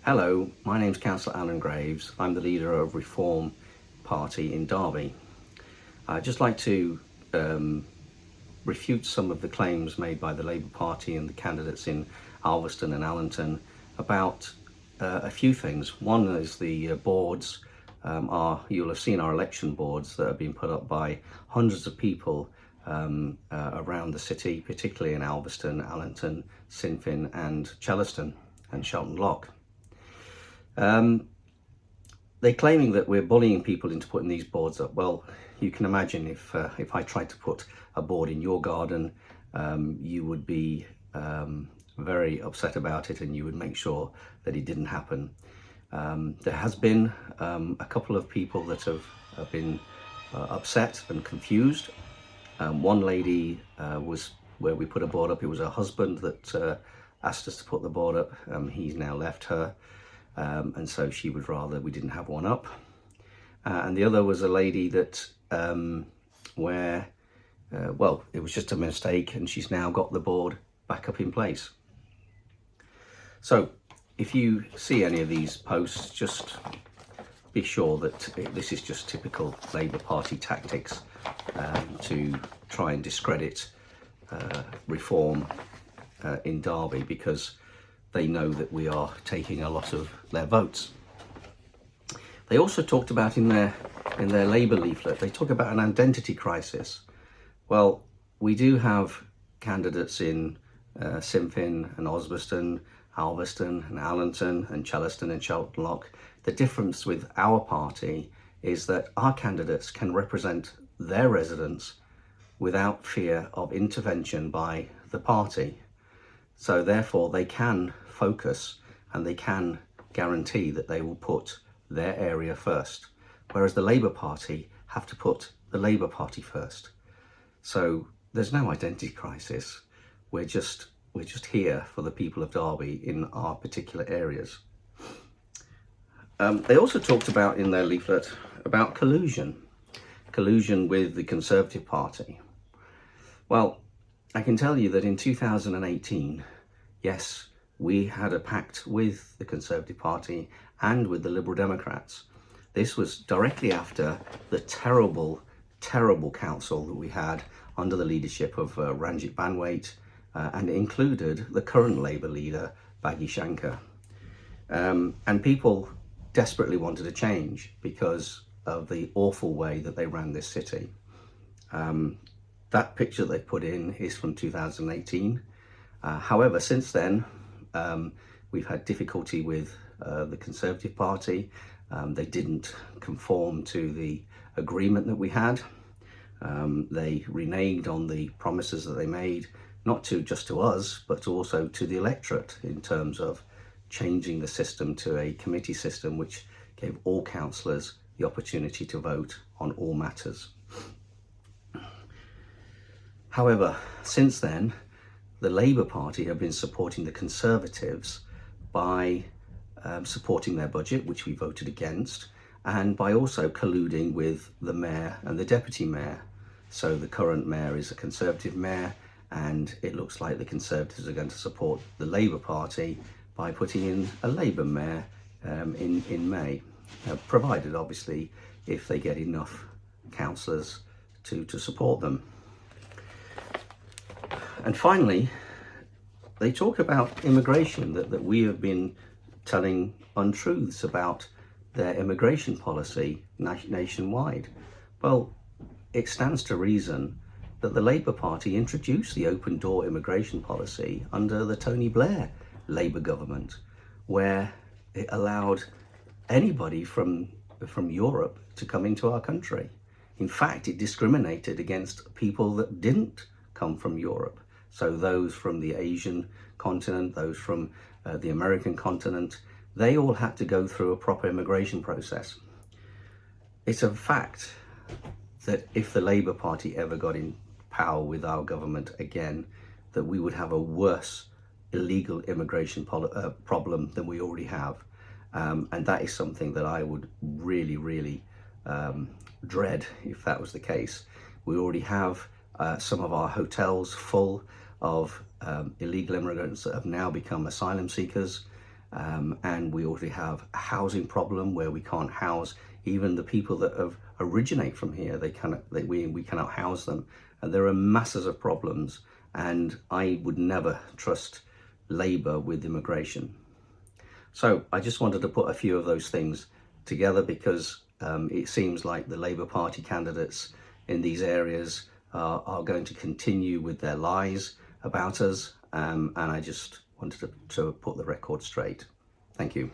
Hello, my name's Councillor Alan Graves. I'm the leader of Reform Party in Derby. I'd just like to refute some of the claims made by the Labour Party and the candidates in Alveston and Allington about a few things. One is the boards. You'll have seen our election boards that have been put up by hundreds of people around the city, particularly in Alveston, Allington, Sinfin and Chellaston and Shelton Lock. They're claiming that we're bullying people into putting these boards up. Well, you can imagine if I tried to put a board in your garden, you would be very upset about it and you would make sure that it didn't happen. There has been a couple of people that have been upset and confused. One lady was where we put a board up. It was her husband that asked us to put the board up. He's now left her. And so she would rather we didn't have one up. And the other was a lady that well, it was just a mistake and she's now got the board back up in place. So if you see any of these posts, just be sure that this is just typical Labour Party tactics to try and discredit Reform in Derby, because they know that we are taking a lot of their votes. They also talked about in their Labour leaflet, they talk about an identity crisis. Well, we do have candidates in Sinfin and Osbaston, Alveston and Allington and Chellaston and Shelton Lock. The difference with our party is that our candidates can represent their residents without fear of intervention by the party. So therefore they can focus and they can guarantee that they will put their area first, whereas the Labour Party have to put the Labour Party first. So there's no identity crisis. We're just here for the people of Derby in our particular areas. They also talked about in their leaflet about collusion with the Conservative Party. Well, I can tell you that in 2018, yes, we had a pact with the Conservative Party and with the Liberal Democrats. This was directly after the terrible council that we had under the leadership of Ranjit Banwait, and it included the current Labour leader, Baggy Shankar. And people desperately wanted a change because of the awful way that they ran this city. That picture they put in is from 2018. However, since then, we've had difficulty with the Conservative Party. They didn't conform to the agreement that we had. They reneged on the promises that they made, not just to us, but also to the electorate, in terms of changing the system to a committee system which gave all councillors the opportunity to vote on all matters. However, since then, the Labour Party have been supporting the Conservatives by supporting their budget, which we voted against, and by also colluding with the mayor and the deputy mayor. So the current mayor is a Conservative mayor, and it looks like the Conservatives are going to support the Labour Party by putting in a Labour mayor in May, provided obviously if they get enough councillors to support them. And finally, they talk about immigration, that we have been telling untruths about their immigration policy nationwide. Well, it stands to reason that the Labour Party introduced the open door immigration policy under the Tony Blair Labour government, where it allowed anybody from Europe to come into our country. In fact, it discriminated against people that didn't come from Europe. So those from the Asian continent, those from the American continent, they all had to go through a proper immigration process. It's a fact that if the Labour Party ever got in power with our government again, that we would have a worse illegal immigration problem than we already have. And that is something that I would really dread if that was the case. We already have some of our hotels full of illegal immigrants that have now become asylum seekers. and we already have a housing problem where we can't house even the people that originate from here. We cannot house them, and there are masses of problems. And I would never trust Labour with immigration. So I just wanted to put a few of those things together, because it seems like the Labour Party candidates in these areas are going to continue with their lies about us, and I just wanted to put the record straight. Thank you.